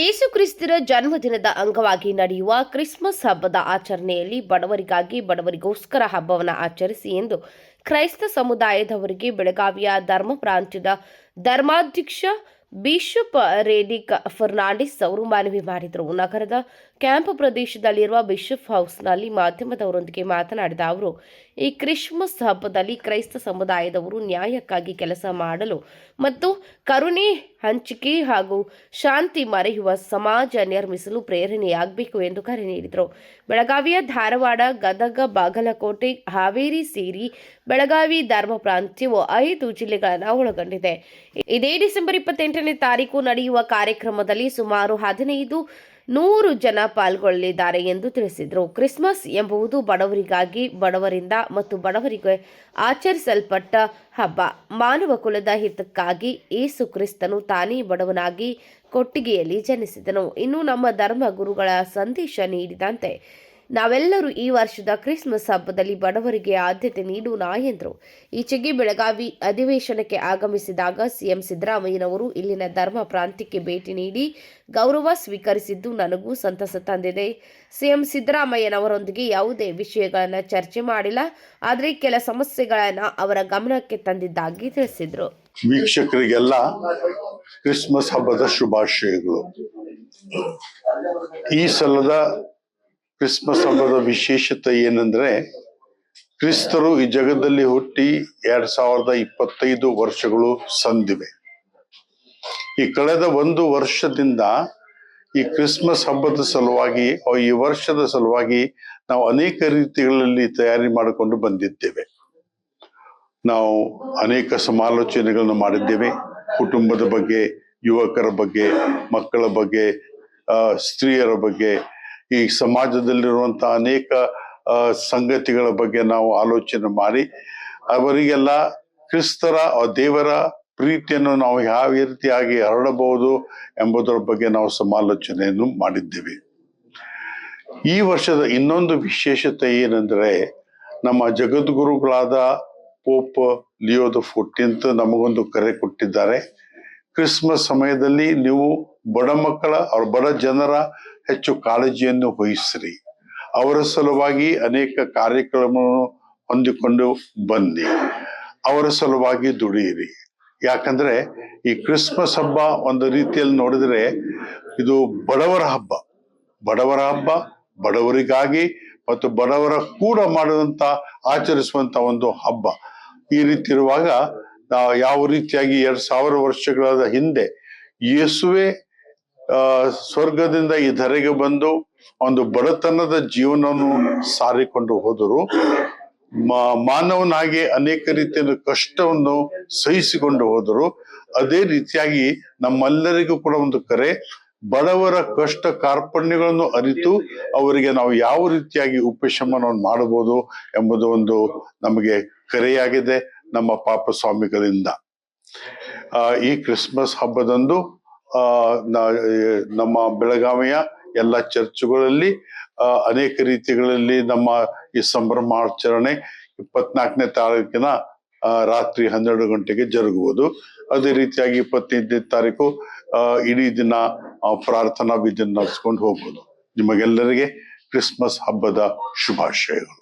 ಏಸು ಕ್ರಿಸ್ತರ ಜನ್ಮದಿನದ ಅಂಗವಾಗಿ ನಡೆಯುವ ಕ್ರಿಸ್ಮಸ್ ಹಬ್ಬದ ಆಚರಣೆಯಲ್ಲಿ ಬಡವರಿಗಾಗಿ ಬಡವರಿಗೋಸ್ಕರ ಹಬ್ಬವನ್ನು ಆಚರಿಸಿ ಎಂದು ಕ್ರೈಸ್ತ ಸಮುದಾಯದವರಿಗೆ ಬೆಳಗಾವಿಯ ಧರ್ಮ ಪ್ರಾಂತ್ಯದ ಧರ್ಮಾಧ್ಯಕ್ಷ ಬಿಷಪ್ ರೇಡಿಕ್ ಫರ್ನಾಂಡಿಸ್ ಅವರು ಮನವಿ ಮಾಡಿದರು. ನಗರದ ಕ್ಯಾಂಪ್ ಪ್ರದೇಶದಲ್ಲಿರುವ ಬಿಷಪ್ ಹೌಸ್ನಲ್ಲಿ ಮಾಧ್ಯಮದವರೊಂದಿಗೆ ಮಾತನಾಡಿದ ಅವರು, ಈ ಕ್ರಿಸ್ಮಸ್ ಹಬ್ಬದಲ್ಲಿ ಕ್ರೈಸ್ತ ಸಮುದಾಯದವರು ನ್ಯಾಯಕ್ಕಾಗಿ ಕೆಲಸ ಮಾಡಲು ಮತ್ತು ಕರುಣೆ ಹಂಚಿಕೆ ಹಾಗೂ ಶಾಂತಿ ಮರೆಯುವ ಸಮಾಜ ನಿರ್ಮಿಸಲು ಪ್ರೇರಣೆಯಾಗಬೇಕು ಎಂದು ಕರೆ ನೀಡಿದರು. ಬೆಳಗಾವಿಯ ಧಾರವಾಡ, ಗದಗ, ಬಾಗಲಕೋಟೆ, ಹಾವೇರಿ ಸೇರಿ ಬೆಳಗಾವಿ ಧರ್ಮ ಪ್ರಾಂತ್ಯವು 5 ಜಿಲ್ಲೆಗಳನ್ನು ಒಳಗೊಂಡಿದೆ. ಇದೇ ಡಿಸೆಂಬರ್ 28ನೇ ತಾರೀಕು ನಡೆಯುವ ಕಾರ್ಯಕ್ರಮದಲ್ಲಿ ಸುಮಾರು 1500 ಜನ ಪಾಲ್ಗೊಳ್ಳಲಿದ್ದಾರೆ ಎಂದು ತಿಳಿಸಿದರು. ಕ್ರಿಸ್ಮಸ್ ಎಂಬುದು ಬಡವರಿಗಾಗಿ, ಬಡವರಿಂದ ಮತ್ತು ಬಡವರಿಗೆ ಆಚರಿಸಲ್ಪಟ್ಟ ಹಬ್ಬ. ಮಾನವ ಕುಲದ ಹಿತಕ್ಕಾಗಿ ಯೇಸು ಕ್ರಿಸ್ತನು ತಾನೇ ಬಡವನಾಗಿ ಕೊಟ್ಟಿಗೆಯಲ್ಲಿ ಜನಿಸಿದನು. ಇನ್ನು ನಮ್ಮ ಧರ್ಮ ಗುರುಗಳ ಸಂದೇಶ ನೀಡಿದಂತೆ ನಾವೆಲ್ಲರೂ ಈ ವರ್ಷದ ಕ್ರಿಸ್ಮಸ್ ಹಬ್ಬದಲ್ಲಿ ಬಡವರಿಗೆ ಆದ್ಯತೆ ನೀಡೋಣ ಎಂದರು. ಈಚೆಗೆ ಬೆಳಗಾವಿ ಅಧಿವೇಶನಕ್ಕೆ ಆಗಮಿಸಿದಾಗ ಸಿಎಂ ಸಿದ್ದರಾಮಯ್ಯನವರು ಇಲ್ಲಿನ ಧರ್ಮ ಪ್ರಾಂತ್ಯಕ್ಕೆ ಭೇಟಿ ನೀಡಿ ಗೌರವ ಸ್ವೀಕರಿಸಿದ್ದು ನನಗೂ ಸಂತಸ ತಂದಿದೆ. ಸಿಎಂ ಸಿದ್ದರಾಮಯ್ಯನವರೊಂದಿಗೆ ಯಾವುದೇ ವಿಷಯಗಳನ್ನು ಚರ್ಚೆ ಮಾಡಿಲ್ಲ, ಆದರೆ ಕೆಲ ಸಮಸ್ಯೆಗಳನ್ನು ಅವರ ಗಮನಕ್ಕೆ ತಂದಿದ್ದಾಗಿ ತಿಳಿಸಿದರು. ವೀಕ್ಷಕರಿಗೆಲ್ಲ ಕ್ರಿಸ್ಮಸ್ ಹಬ್ಬದ ಶುಭಾಶಯಗಳು. ಈ ಸಲದ ಕ್ರಿಸ್ಮಸ್ ಹಬ್ಬದ ವಿಶೇಷತೆ ಏನಂದ್ರೆ, ಕ್ರಿಸ್ತರು ಈ ಜಗದಲ್ಲಿ ಹುಟ್ಟಿ 2025 ವರ್ಷಗಳು ಸಂದಿವೆ. ಈ ಕಳೆದ 1 ವರ್ಷದಿಂದ ಈ ಕ್ರಿಸ್ಮಸ್ ಹಬ್ಬದ ಸಲುವಾಗಿ, ಈ ವರ್ಷದ ಸಲುವಾಗಿ ನಾವು ಅನೇಕ ರೀತಿಗಳಲ್ಲಿ ತಯಾರಿ ಮಾಡಿಕೊಂಡು ಬಂದಿದ್ದೇವೆ. ನಾವು ಅನೇಕ ಸಮಾಲೋಚನೆಗಳನ್ನು ಮಾಡಿದ್ದೇವೆ. ಕುಟುಂಬದ ಬಗ್ಗೆ, ಯುವಕರ ಬಗ್ಗೆ, ಮಕ್ಕಳ ಬಗ್ಗೆ, ಸ್ತ್ರೀಯರ ಬಗ್ಗೆ, ಈ ಸಮಾಜದಲ್ಲಿರುವಂತಹ ಅನೇಕ ಸಂಗತಿಗಳ ಬಗ್ಗೆ ನಾವು ಆಲೋಚನೆ ಮಾಡಿ ಅವರಿಗೆಲ್ಲ ಕ್ರಿಸ್ತರ ದೇವರ ಪ್ರೀತಿಯನ್ನು ನಾವು ಯಾವ ರೀತಿಯಾಗಿ ಹರಡಬಹುದು ಎಂಬುದರ ಬಗ್ಗೆ ನಾವು ಸಮಾಲೋಚನೆಯನ್ನು ಮಾಡಿದ್ದೇವೆ. ಈ ವರ್ಷದ ಇನ್ನೊಂದು ವಿಶೇಷತೆ ಏನಂದ್ರೆ, ನಮ್ಮ ಜಗದ್ಗುರುಗಳಾದ ಪೋಪ್ ಲಿಯೋ ದ 14th ನಮಗೊಂದು ಕರೆ ಕೊಟ್ಟಿದ್ದಾರೆ. ಕ್ರಿಸ್ಮಸ್ ಸಮಯದಲ್ಲಿ ನೀವು ಬಡ ಮಕ್ಕಳ, ಅವ್ರ ಬಡ ಜನರ ಹೆಚ್ಚು ಕಾಳಜಿಯನ್ನು ವಹಿಸ್ರಿ. ಅವರ ಸಲುವಾಗಿ ಅನೇಕ ಕಾರ್ಯಕ್ರಮವನ್ನು ಹೊಂದಿಕೊಂಡು ಬನ್ನಿ. ಅವರ ಸಲುವಾಗಿ ದುಡಿಯಿರಿ. ಯಾಕಂದ್ರೆ ಈ ಕ್ರಿಸ್ಮಸ್ ಹಬ್ಬ ಒಂದು ರೀತಿಯಲ್ಲಿ ನೋಡಿದ್ರೆ ಇದು ಬಡವರ ಹಬ್ಬ. ಬಡವರ ಹಬ್ಬ, ಬಡವರಿಗಾಗಿ ಮತ್ತು ಬಡವರ ಕೂಡ ಮಾಡುವಂತ ಆಚರಿಸುವಂತ ಒಂದು ಹಬ್ಬ. ಈ ರೀತಿ ಇರುವಾಗ ನಾವು ಯಾವ ರೀತಿಯಾಗಿ 2000 ವರ್ಷಗಳ ಹಿಂದೆ ಯೇಸುವೆ ಸ್ವರ್ಗದಿಂದ ಈ ಧರೆಗೆ ಬಂದು ಒಂದು ಬಡತನದ ಜೀವನವನ್ನು ಸಾರಿಕೊಂಡು ಹೋದರು. ಮಾನವನಾಗಿ ಅನೇಕ ರೀತಿಯ ಕಷ್ಟವನ್ನು ಸಹಿಸಿಕೊಂಡು ಹೋದರು. ಅದೇ ರೀತಿಯಾಗಿ ನಮ್ಮೆಲ್ಲರಿಗೂ ಕೂಡ ಒಂದು ಕರೆ, ಬಡವರ ಕಷ್ಟ ಕಾರ್ಪಣ್ಯಗಳನ್ನು ಅರಿತು ಅವರಿಗೆ ನಾವು ಯಾವ ರೀತಿಯಾಗಿ ಉಪಶಮನವನ್ನು ಮಾಡಬಹುದು ಎಂಬುದು ಒಂದು ನಮಗೆ ಕರೆಯಾಗಿದೆ ನಮ್ಮ ಪಾಪ ಸ್ವಾಮಿಗಳಿಂದ. ಈ ಕ್ರಿಸ್ಮಸ್ ಹಬ್ಬದಂದು ನಮ್ಮ ಬೆಳಗಾವಿಯ ಎಲ್ಲ ಚರ್ಚ್ಗಳಲ್ಲಿ ಅನೇಕ ರೀತಿಗಳಲ್ಲಿ ನಮ್ಮ ಈ ಸಂಭ್ರಮಾಚರಣೆ 24ನೇ ತಾರೀಕಿನ ರಾತ್ರಿ 12 ಗಂಟೆಗೆ ಜರುಗುವುದು. ಅದೇ ರೀತಿಯಾಗಿ 25ನೇ ತಾರೀಕು ಇಡೀ ದಿನ ಪ್ರಾರ್ಥನಾ ವಿಧಿ ನಡೆಸ್ಕೊಂಡು ಹೋಗುವುದು. ನಿಮಗೆಲ್ಲರಿಗೆ ಕ್ರಿಸ್ಮಸ್ ಹಬ್ಬದ ಶುಭಾಶಯಗಳು.